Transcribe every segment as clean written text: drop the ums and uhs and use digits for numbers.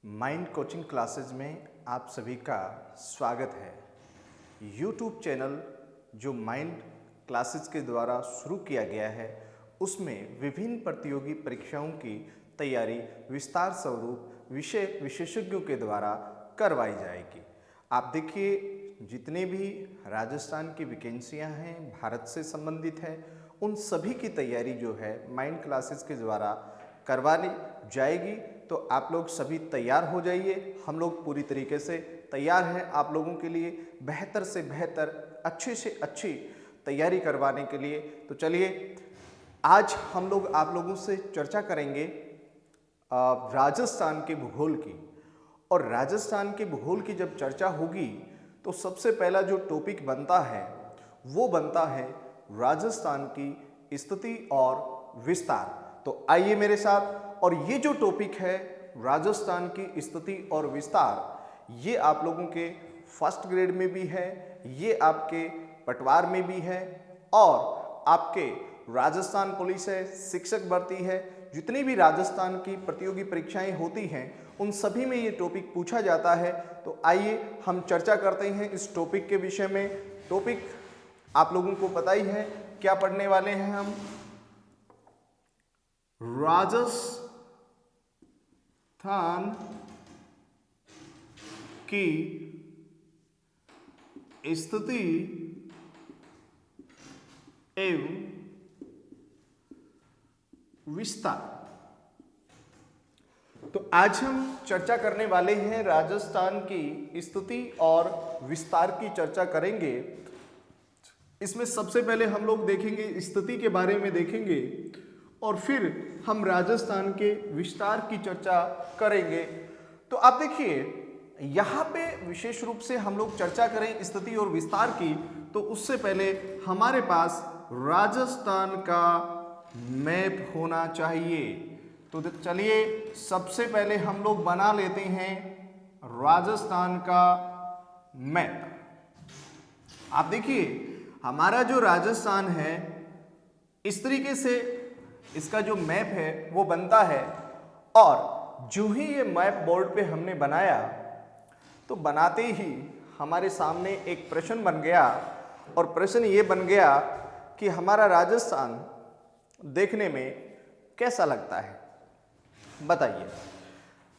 Mind coaching classes में आप सभी का स्वागत है। यूट्यूब चैनल जो माइंड क्लासेज के द्वारा शुरू किया गया है उसमें विभिन्न प्रतियोगी परीक्षाओं की तैयारी विस्तार स्वरूप विषय विशेषज्ञों के द्वारा करवाई जाएगी। आप देखिए, जितने भी राजस्थान की वैकेंसियां हैं भारत से संबंधित है, उन सभी की तैयारी जो है माइंड क्लासेस के द्वारा करवानी जाएगी। तो आप लोग सभी तैयार हो जाइए। हम लोग पूरी तरीके से तैयार हैं आप लोगों के लिए बेहतर से बेहतर, अच्छे से अच्छी तैयारी करवाने के लिए। तो चलिए, आज हम लोग आप लोगों से चर्चा करेंगे राजस्थान के भूगोल की। और राजस्थान के भूगोल की जब चर्चा होगी तो सबसे पहला जो टॉपिक बनता है वो बनता है राजस्थान की स्थिति और विस्तार। तो आइए मेरे साथ, और ये जो टॉपिक है राजस्थान की स्थिति और विस्तार, ये आप लोगों के फर्स्ट ग्रेड में भी है, ये आपके पटवार में भी है, और आपके राजस्थान पुलिस है, शिक्षक भर्ती है, जितनी भी राजस्थान की प्रतियोगी परीक्षाएं होती हैं उन सभी में ये टॉपिक पूछा जाता है। तो आइए हम चर्चा करते हैं इस टॉपिक के विषय में। टॉपिक आप लोगों को पता ही है, क्या पढ़ने वाले हैं हम? राजस्थान की स्थिति एवं विस्तार। तो आज हम चर्चा करने वाले हैं राजस्थान की स्थिति और विस्तार की चर्चा करेंगे। इसमें सबसे पहले हम लोग देखेंगे स्थिति के बारे में देखेंगे और फिर हम राजस्थान के विस्तार की चर्चा करेंगे। तो आप देखिए, यहाँ पे विशेष रूप से हम लोग चर्चा करें स्थिति और विस्तार की, तो उससे पहले हमारे पास राजस्थान का मैप होना चाहिए। तो चलिए, सबसे पहले हम लोग बना लेते हैं राजस्थान का मैप। आप देखिए, हमारा जो राजस्थान है इस तरीके से इसका जो मैप है वो बनता है। और जो ही ये मैप बोर्ड पे हमने बनाया तो बनाते ही हमारे सामने एक प्रश्न बन गया, और प्रश्न ये बन गया कि हमारा राजस्थान देखने में कैसा लगता है, बताइए।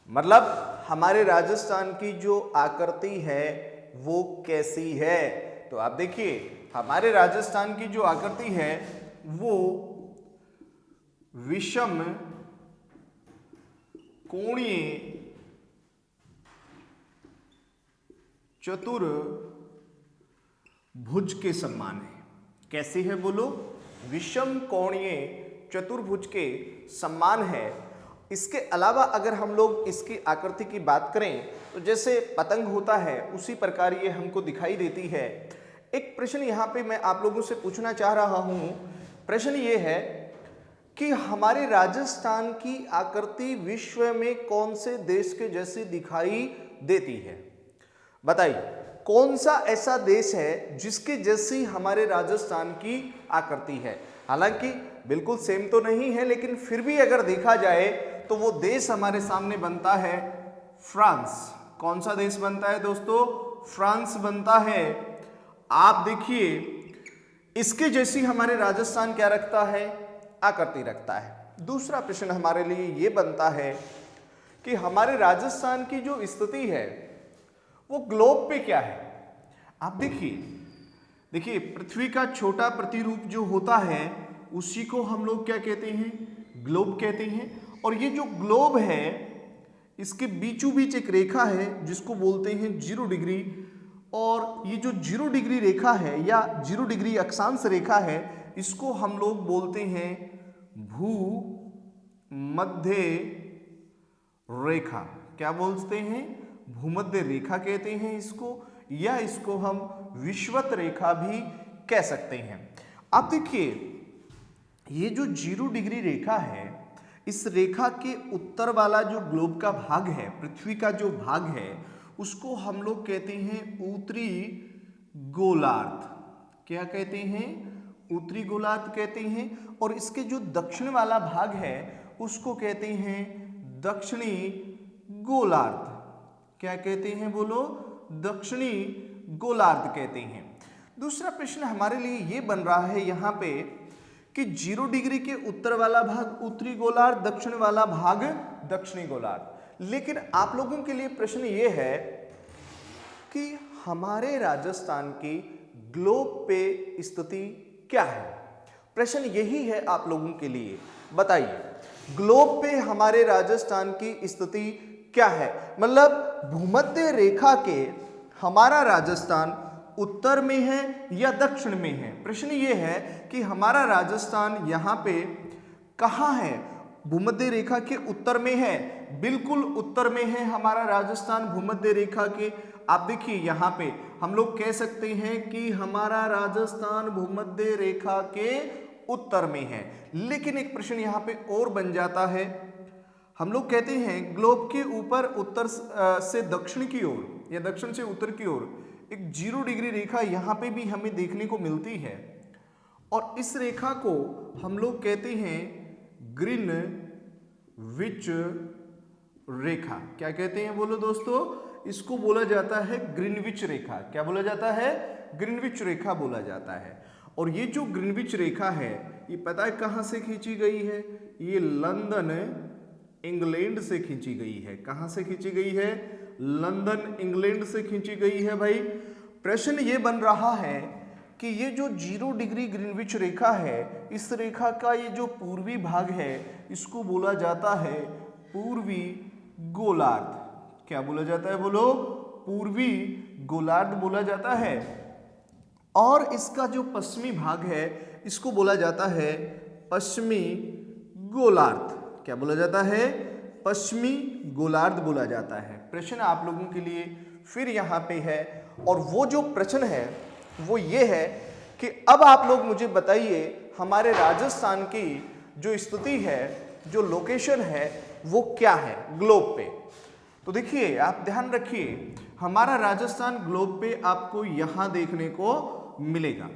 मतलब हमारे राजस्थान की जो आकृति है वो कैसी है? तो आप देखिए, हमारे राजस्थान की जो आकृति है वो विषम कोणीय चतुर्भुज के समान है। कैसी है बोलो? विषम कोणीय चतुर्भुज के समान है। इसके अलावा अगर हम लोग इसकी आकृति की बात करें तो जैसे पतंग होता है उसी प्रकार ये हमको दिखाई देती है। एक प्रश्न यहाँ पे मैं आप लोगों से पूछना चाह रहा हूँ। प्रश्न ये है कि हमारे राजस्थान की आकृति विश्व में कौन से देश के जैसी दिखाई देती है? बताइए, कौन सा ऐसा देश है जिसके जैसी हमारे राजस्थान की आकृति है? हालांकि बिल्कुल सेम तो नहीं है, लेकिन फिर भी अगर देखा जाए तो वो देश हमारे सामने बनता है फ्रांस। कौन सा देश बनता है दोस्तों? फ्रांस बनता है। आप देखिए, इसके जैसी हमारे राजस्थान क्या रखता है? आकृति रखता है। दूसरा प्रश्न हमारे लिए ये बनता है कि हमारे राजस्थान की जो स्थिति है वो ग्लोब पे क्या है? आप देखिए पृथ्वी का छोटा प्रतिरूप जो होता है उसी को हम लोग क्या कहते हैं? ग्लोब कहते हैं। और ये जो ग्लोब है इसके बीचों बीच एक रेखा है जिसको बोलते हैं 0 डिग्री। और ये जो 0 डिग्री रेखा है या 0 डिग्री अक्षांश रेखा है इसको हम लोग बोलते हैं भूमध्य रेखा। क्या बोलते हैं? भूमध्य रेखा कहते हैं इसको, या इसको हम विषुवत रेखा भी कह सकते हैं। आप देखिए, ये जो 0 डिग्री रेखा है, इस रेखा के उत्तर वाला जो ग्लोब का भाग है, पृथ्वी का जो भाग है, उसको हम लोग कहते हैं उत्तरी गोलार्ध। क्या कहते हैं? उत्तरी गोलार्ध कहते हैं। और इसके जो दक्षिण वाला भाग है उसको कहते हैं दक्षिणी गोलार्ध। क्या कहते हैं बोलो? दक्षिणी गोलार्ध कहते हैं। दूसरा प्रश्न हमारे लिए ये बन रहा है यहाँ पे कि 0 डिग्री के उत्तर वाला भाग उत्तरी गोलार्ध, दक्षिण वाला भाग दक्षिणी गोलार्ध। लेकिन आप लोगों के लिए प्रश्न ये है कि हमारे राजस्थान की ग्लोब पे स्थिति क्या है। प्रश्न यही है आप लोगों के लिए, बताइए ग्लोब पे हमारे राजस्थान की स्थिति क्या है। मतलब भूमध्य रेखा के हमारा राजस्थान उत्तर में है या दक्षिण में है। प्रश्न ये है कि हमारा राजस्थान यहाँ पे कहाँ है? भूमध्य रेखा के उत्तर में है, बिल्कुल उत्तर में है हमारा राजस्थान भूमध्य रेखा के। आप देखिए यहाँ पे हम लोग कह सकते हैं कि हमारा राजस्थान भूमध्य रेखा के उत्तर में है। लेकिन एक प्रश्न यहाँ पे और बन जाता है, हम लोग कहते हैं ग्लोब के ऊपर उत्तर से दक्षिण की ओर या दक्षिण से उत्तर की ओर एक 0 डिग्री रेखा यहाँ पे भी हमें देखने को मिलती है, और इस रेखा को हम लोग कहते हैं ग्रीनविच रेखा। क्या कहते हैं बोलो दोस्तों? इसको बोला जाता है ग्रीनविच रेखा। क्या बोला जाता है? ग्रीनविच रेखा बोला जाता है। और ये जो ग्रीनविच रेखा है ये पता है कहाँ से खींची गई है? ये लंदन इंग्लैंड से खींची गई है। कहाँ से खींची गई है? लंदन इंग्लैंड से खींची गई है भाई। प्रश्न ये बन रहा है कि ये जो 0 डिग्री ग्रीनविच रेखा है, इस रेखा का ये जो पूर्वी भाग है इसको बोला जाता है पूर्वी गोलार्ध। क्या बोला जाता है बोलो? पूर्वी गोलार्ध बोला जाता है। और इसका जो पश्चिमी भाग है इसको बोला जाता है पश्चिमी गोलार्ध। क्या बोला जाता है? पश्चिमी गोलार्ध बोला जाता है। प्रश्न आप लोगों के लिए फिर यहाँ पे है, और वो जो प्रश्न है वो ये है कि अब आप लोग मुझे बताइए हमारे राजस्थान की जो स्थिति है, जो लोकेशन है वो क्या है ग्लोब पे। तो देखिए आप ध्यान रखिए, हमारा राजस्थान ग्लोब पे आपको यहाँ देखने को मिलेगा।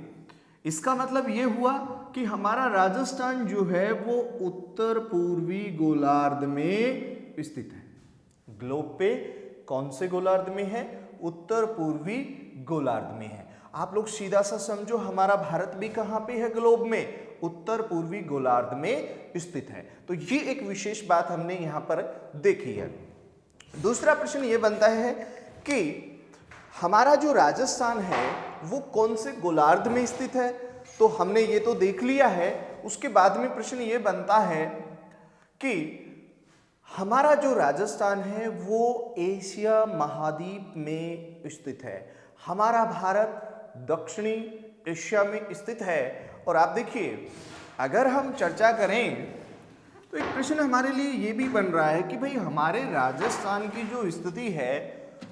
इसका मतलब ये हुआ कि हमारा राजस्थान जो है वो उत्तर पूर्वी गोलार्ध में स्थित है। ग्लोब पे कौन से गोलार्ध में है? उत्तर पूर्वी गोलार्ध में है। आप लोग सीधा सा समझो, हमारा भारत भी कहाँ पे है ग्लोब में? उत्तर पूर्वी गोलार्ध में स्थित है। तो ये एक विशेष बात हमने यहाँ पर देखी है। दूसरा प्रश्न ये बनता है कि हमारा जो राजस्थान है वो कौन से गोलार्ध में स्थित है। तो हमने ये तो देख लिया है। उसके बाद में प्रश्न ये बनता है कि हमारा जो राजस्थान है वो एशिया महाद्वीप में स्थित है। हमारा भारत दक्षिणी एशिया में स्थित है। और आप देखिए अगर हम चर्चा करें तो एक प्रश्न हमारे लिए ये भी बन रहा है कि भाई हमारे राजस्थान की जो स्थिति है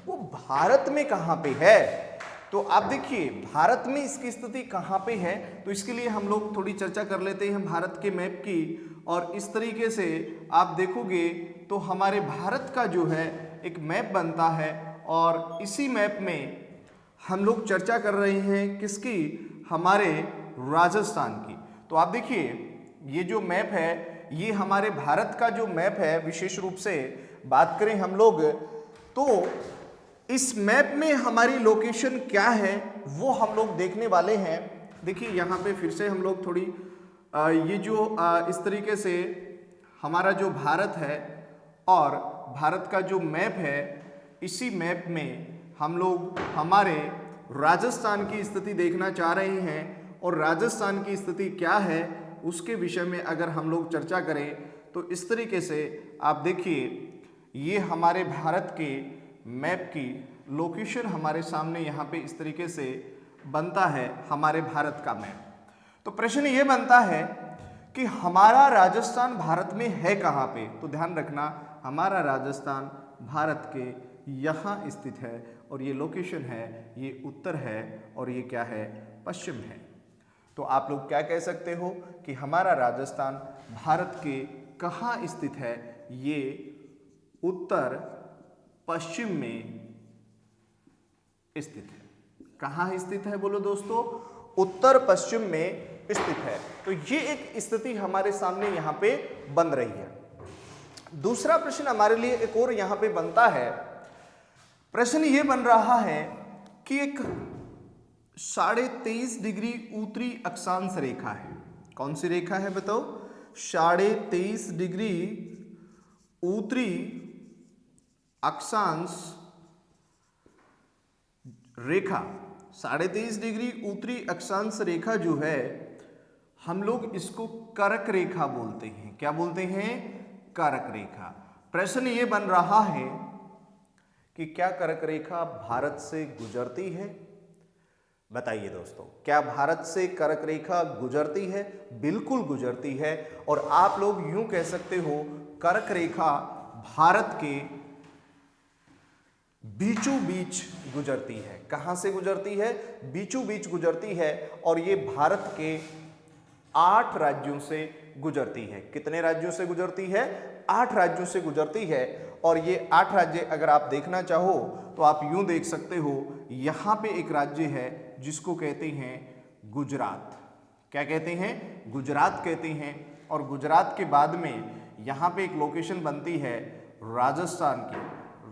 वो भारत में कहाँ पे है। तो आप देखिए भारत में इसकी स्थिति कहाँ पे है, तो इसके लिए हम लोग थोड़ी चर्चा कर लेते हैं भारत के मैप की। और इस तरीके से आप देखोगे तो हमारे भारत का जो है एक मैप बनता है, और इसी मैप में हम लोग चर्चा कर रहे हैं किसकी? हमारे राजस्थान की। तो आप देखिए ये जो मैप है ये हमारे भारत का जो मैप है, विशेष रूप से बात करें हम लोग तो इस मैप में हमारी लोकेशन क्या है वो हम लोग देखने वाले हैं। देखिए यहाँ पे फिर से हम लोग थोड़ी ये जो इस तरीके से हमारा जो भारत है और भारत का जो मैप है, इसी मैप में हम लोग हमारे राजस्थान की स्थिति देखना चाह रहे हैं। और राजस्थान की स्थिति क्या है उसके विषय में अगर हम लोग चर्चा करें तो इस तरीके से आप देखिए ये हमारे भारत के मैप की लोकेशन हमारे सामने यहाँ पे इस तरीके से बनता है हमारे भारत का मैप। तो प्रश्न ये बनता है कि हमारा राजस्थान भारत में है कहाँ पे। तो ध्यान रखना हमारा राजस्थान भारत के यहाँ स्थित है, और ये लोकेशन है ये उत्तर है और ये क्या है? पश्चिम है। तो आप लोग क्या कह सकते हो कि हमारा राजस्थान भारत के कहाँ स्थित है? ये उत्तर पश्चिम में स्थित है। कहाँ स्थित है बोलो दोस्तों? उत्तर पश्चिम में स्थित है। तो ये एक स्थिति हमारे सामने यहाँ पे बन रही है। दूसरा प्रश्न हमारे लिए एक और यहां पे बनता है। प्रश्न ये बन रहा है कि एक 23.5 डिग्री उत्तरी अक्षांश रेखा है। कौन सी रेखा है बताओ? 23.5 डिग्री उत्तरी अक्षांश रेखा। 23.5 डिग्री उत्तरी अक्षांश रेखा जो है हम लोग इसको कर्क रेखा बोलते हैं। क्या बोलते हैं? कर्क रेखा। प्रश्न ये बन रहा है कि क्या कर्क रेखा भारत से गुजरती है? बताइए दोस्तों, क्या भारत से कर्क रेखा गुजरती है? बिल्कुल गुजरती है। और आप लोग यूं कह सकते हो कर्क रेखा भारत के बीचों बीच गुजरती है। कहां से गुजरती है? बीचों बीच गुजरती है। और ये भारत के 8 राज्यों से गुजरती है। कितने राज्यों से गुजरती है? 8 राज्यों से गुजरती है। और ये 8 राज्य अगर आप देखना चाहो तो आप यूं देख सकते हो, यहां पे एक राज्य है जिसको कहते हैं गुजरात। क्या कहते हैं? गुजरात कहते हैं। और गुजरात के बाद में यहां पे एक लोकेशन बनती है राजस्थान की।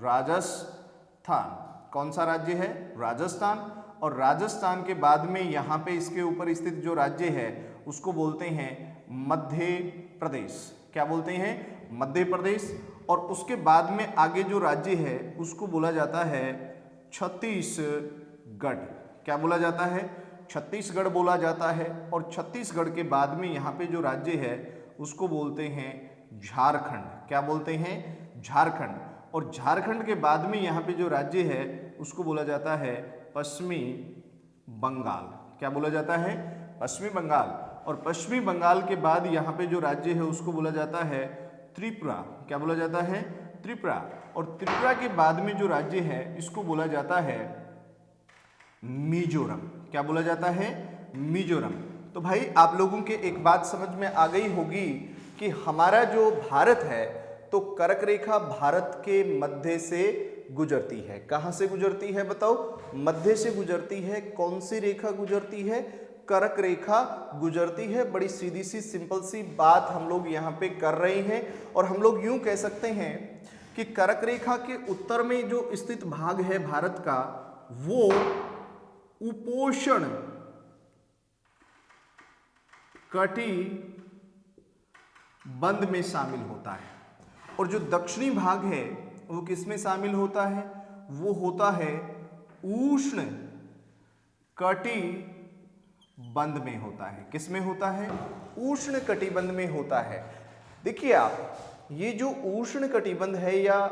राजस्थान कौन सा राज्य है? राजस्थान। और राजस्थान के बाद में यहां पे इसके ऊपर स्थित जो राज्य है उसको बोलते हैं मध्य प्रदेश। क्या बोलते हैं? मध्य प्रदेश। और उसके बाद में आगे जो राज्य है उसको बोला जाता है छत्तीसगढ़। क्या बोला जाता है? छत्तीसगढ़ बोला जाता है। और छत्तीसगढ़ के बाद में यहाँ पे जो राज्य है उसको बोलते हैं झारखंड। क्या बोलते हैं? झारखंड। और झारखंड के बाद में यहाँ पे जो राज्य है उसको बोला जाता है पश्चिमी बंगाल। क्या बोला जाता है? पश्चिमी बंगाल। और पश्चिमी बंगाल के बाद यहाँ पे जो राज्य है उसको बोला जाता है त्रिपुरा। क्या बोला जाता है? त्रिपुरा। और त्रिपुरा के बाद में जो राज्य है इसको बोला जाता है मिजोरम। क्या बोला जाता है? मिजोरम। तो भाई आप लोगों के एक बात समझ में आ गई होगी कि हमारा जो भारत है तो कर्क रेखा भारत के मध्य से गुजरती है। कहां से गुजरती है बताओ? मध्य से गुजरती है। कौन सी रेखा गुजरती है? कर्क रेखा गुजरती है। बड़ी सीधी सी सिंपल सी बात हम लोग यहाँ पे कर रहे हैं। और हम लोग यूं कह सकते हैं कि कर्क रेखा के उत्तर में जो स्थित भाग है भारत का वो उपोष्ण कटिबंध में शामिल होता है। और जो दक्षिणी भाग है वो किस में शामिल होता है? वो होता है उष्ण कटिबंध में होता है। किस में होता है? उष्ण कटिबंध में होता है। देखिए आप, ये जो उष्ण कटिबंध है या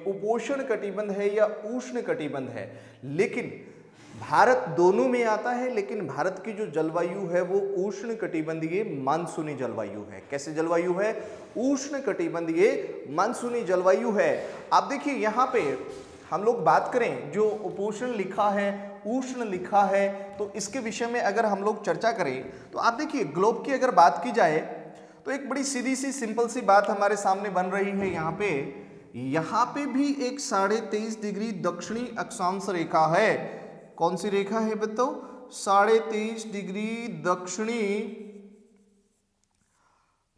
उपोष्ण कटिबंध है या उष्ण कटिबंध है, लेकिन भारत दोनों में आता है। लेकिन भारत की जो जलवायु है वो उष्ण कटिबंधीय मानसूनी जलवायु है। कैसे जलवायु है? उष्ण कटिबंधीय मानसूनी जलवायु है। आप देखिए यहाँ पे हम लोग बात करें, जो उपोष्ण लिखा है, उष्ण लिखा है, तो इसके विषय में अगर हम लोग चर्चा करें तो आप देखिए ग्लोब की अगर बात की जाए तो एक बड़ी सीधी सी सिंपल सी बात हमारे सामने बन रही है। यहाँ पे भी एक 23.5 डिग्री दक्षिणी अक्षांश रेखा है। कौन सी रेखा है बताओ? 23.5 डिग्री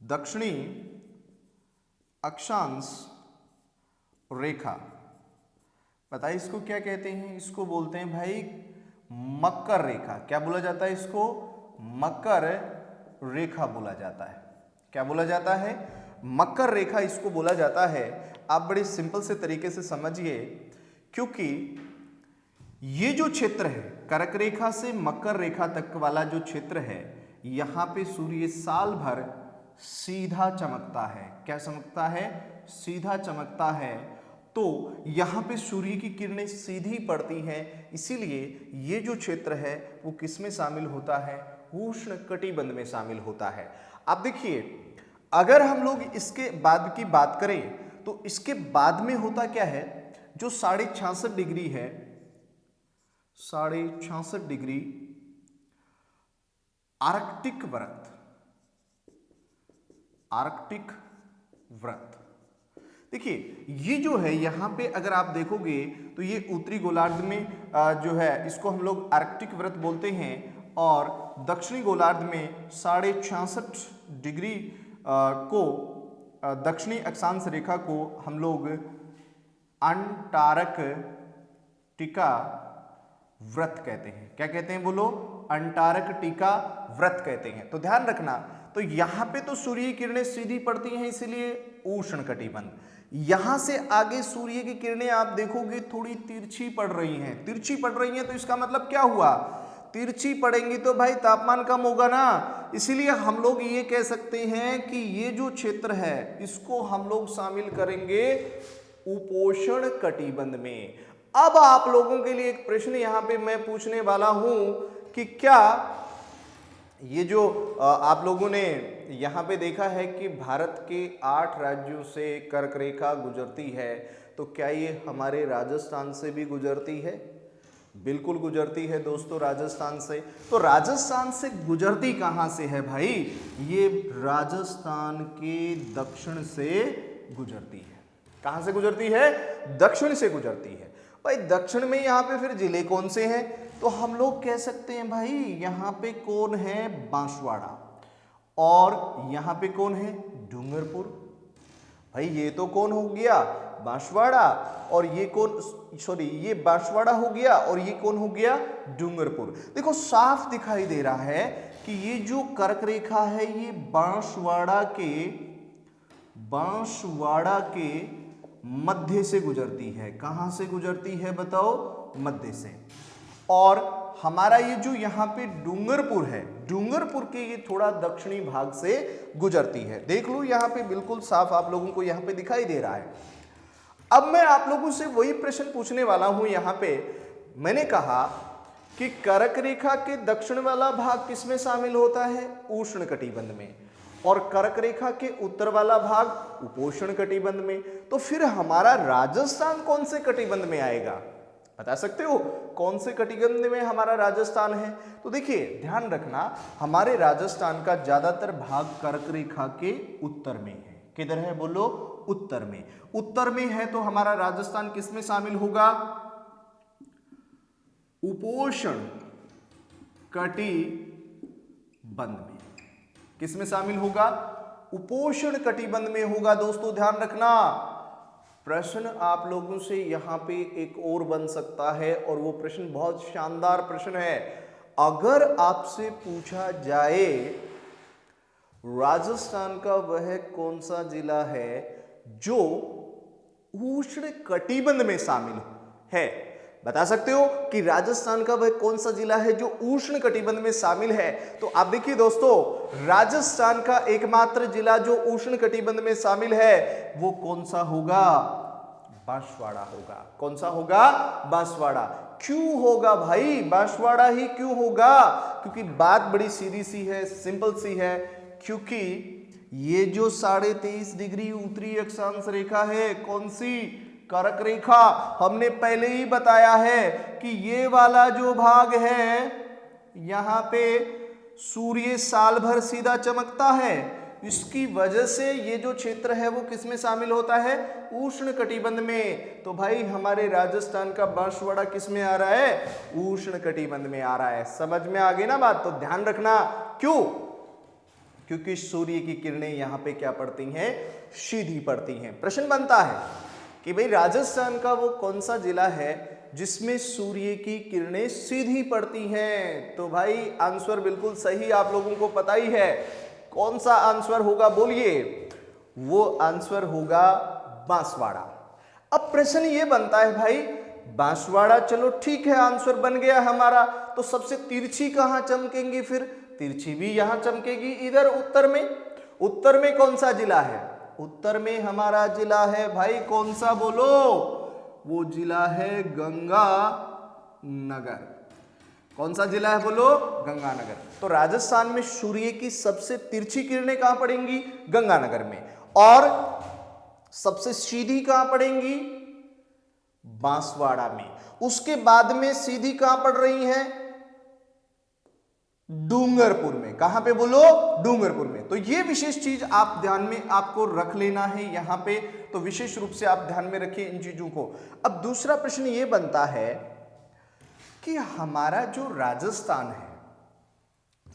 दक्षिणी अक्षांश रेखा। बताइए इसको क्या कहते हैं? इसको बोलते हैं भाई मकर रेखा। क्या बोला जाता है इसको? मकर रेखा बोला जाता है। क्या बोला जाता है? मकर रेखा इसको बोला जाता है। आप बड़े सिंपल से तरीके से समझिए, क्योंकि ये जो क्षेत्र है कर्क रेखा से मकर रेखा तक वाला जो क्षेत्र है, यहाँ पे सूर्य साल भर सीधा चमकता है। क्या चमकता है? सीधा चमकता है। तो यहाँ पे सूर्य की किरणें सीधी पड़ती हैं, इसीलिए ये जो क्षेत्र है वो किस में शामिल होता है? उष्ण कटिबंध में शामिल होता है। आप देखिए, अगर हम लोग इसके बाद की बात करें तो इसके बाद में होता क्या है? जो 66.5 डिग्री है, 66.5 डिग्री आर्कटिक व्रत, आर्कटिक व्रत। देखिए ये जो है यहाँ पे अगर आप देखोगे तो ये उत्तरी गोलार्ध में जो है इसको हम लोग आर्कटिक व्रत बोलते हैं, और दक्षिणी गोलार्ध में 66.5 डिग्री को दक्षिणी अक्षांश रेखा को हम लोग अंटार्कटिका व्रत कहते हैं। क्या कहते हैं बोलो? अंटार्कटिका व्रत कहते हैं। तो ध्यान रखना, तो यहां पे तो सूर्य की किरणें सीधी पड़ती हैं, इसीलिए उष्ण कटिबंध। यहां से आगे सूर्य की किरणें आप देखोगे थोड़ी तिरछी पड़ रही हैं, तिरछी पड़ रही हैं, तो इसका मतलब क्या हुआ? तिरछी पड़ेंगी तो भाई तापमान कम होगा ना, इसीलिए हम लोग ये कह सकते हैं कि ये जो क्षेत्र है इसको हम लोग शामिल करेंगे उपोष्ण कटिबंध में। अब आप लोगों के लिए एक प्रश्न यहां पे मैं पूछने वाला हूं कि क्या ये जो आप लोगों ने यहां पे देखा है कि भारत के 8 राज्यों से कर्क रेखा गुजरती है, तो क्या ये हमारे राजस्थान से भी गुजरती है? बिल्कुल गुजरती है दोस्तों, राजस्थान से। तो राजस्थान से गुजरती कहां से है भाई? ये राजस्थान के दक्षिण से गुजरती है। कहां से गुजरती है? दक्षिण से गुजरती है। भाई दक्षिण में यहां पे फिर जिले कौन से हैं? तो हम लोग कह सकते हैं भाई यहां पे कौन है? बांसवाड़ा। और यहां पे कौन है? डूंगरपुर। भाई ये तो कौन हो गया? बांसवाड़ा। और ये कौन, सॉरी ये बांसवाड़ा हो गया और ये कौन हो गया? डूंगरपुर। देखो साफ दिखाई दे रहा है कि ये जो कर्क रेखा है ये बांसवाड़ा के मध्य से गुजरती है। कहां से गुजरती है बताओ? मध्य से। और हमारा ये जो यहाँ पे डूंगरपुर है, डूंगरपुर के ये थोड़ा दक्षिणी भाग से गुजरती है। देख लो यहाँ पे बिल्कुल साफ आप लोगों को यहाँ पे दिखाई दे रहा है। अब मैं आप लोगों से वही प्रश्न पूछने वाला हूं। यहाँ पे मैंने कहा कि कर्क रेखा के दक्षिण वाला भाग किसमें शामिल होता है? उष्ण कटिबंध में। और कर्क रेखा के उत्तर वाला भाग उपोष्ण कटिबंध में। तो फिर हमारा राजस्थान कौन से कटिबंध में आएगा? बता सकते हो कौन से कटिबंध में हमारा राजस्थान है? तो देखिए ध्यान रखना, हमारे राजस्थान का ज्यादातर भाग कर्क रेखा के उत्तर में है। किधर है बोलो? उत्तर में। उत्तर में है तो हमारा राजस्थान किसमें शामिल होगा? उपोष्ण कटिबंध में। किसमें शामिल होगा? उपोष्ण कटिबंध में होगा। दोस्तों ध्यान रखना, प्रश्न आप लोगों से यहां पे एक और बन सकता है और वो प्रश्न बहुत शानदार प्रश्न है। अगर आपसे पूछा जाए राजस्थान का वह कौन सा जिला है जो उष्ण कटिबंध में शामिल है? बता सकते हो कि राजस्थान का वह कौन सा जिला है जो उष्ण कटिबंध में शामिल है? तो आप देखिए दोस्तों, राजस्थान का एकमात्र जिला जो उष्ण कटिबंध में शामिल है वो कौन सा होगा? बांसवाड़ा होगा। कौन सा होगा? बांसवाड़ा। क्यों होगा भाई? बांसवाड़ा ही क्यों होगा? क्योंकि बात बड़ी सीधी सी है, सिंपल सी है। क्योंकि ये जो 23.5 डिग्री उत्तरी अक्षांश रेखा है, कौन सी? कर्क रेखा। हमने पहले ही बताया है कि ये वाला जो भाग है यहां पे सूर्य साल भर सीधा चमकता है, इसकी वजह से ये जो क्षेत्र है वो किसमें शामिल होता है? उष्ण कटिबंध में। तो भाई हमारे राजस्थान का बांसवाड़ा किसमें आ रहा है? उष्ण कटिबंध में आ रहा है। समझ में आ गई ना बात? तो ध्यान रखना, क्यों? क्योंकि सूर्य की किरणें यहां पे क्या पड़ती हैं? सीधी पड़ती हैं। प्रश्न बनता है कि भाई राजस्थान का वो कौन सा जिला है जिसमें सूर्य की किरणें सीधी पड़ती हैं? तो भाई आंसर बिल्कुल सही आप लोगों को पता ही है। कौन सा आंसर होगा बोलिए? वो आंसर होगा बांसवाड़ा। अब प्रश्न ये बनता है भाई बांसवाड़ा, चलो ठीक है आंसर बन गया हमारा, तो सबसे तिरछी कहां चमकेंगी? फिर तिरछी भी यहां चमकेगी इधर उत्तर में। उत्तर में कौन सा जिला है? उत्तर में हमारा जिला है भाई कौन सा बोलो? वो जिला है गंगानगर। कौन सा जिला है बोलो? गंगानगर। तो राजस्थान में सूर्य की सबसे तिरछी किरणें कहां पड़ेंगी? गंगानगर में। और सबसे सीधी कहां पड़ेंगी? बांसवाड़ा में। उसके बाद में सीधी कहां पड़ रही हैं? डूंगरपुर में। कहां पे बोलो? डूंगरपुर में। तो ये विशेष चीज आप ध्यान में आपको रख लेना है यहां पे, तो विशेष रूप से आप ध्यान में रखिए इन चीजों को। अब दूसरा प्रश्न ये बनता है कि हमारा जो राजस्थान है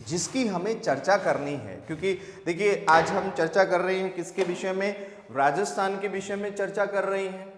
जिसकी हमें चर्चा करनी है। क्योंकि देखिए आज हम चर्चा कर रहे हैं किसके विषय में, राजस्थान के विषय में चर्चा कर रहे हैं।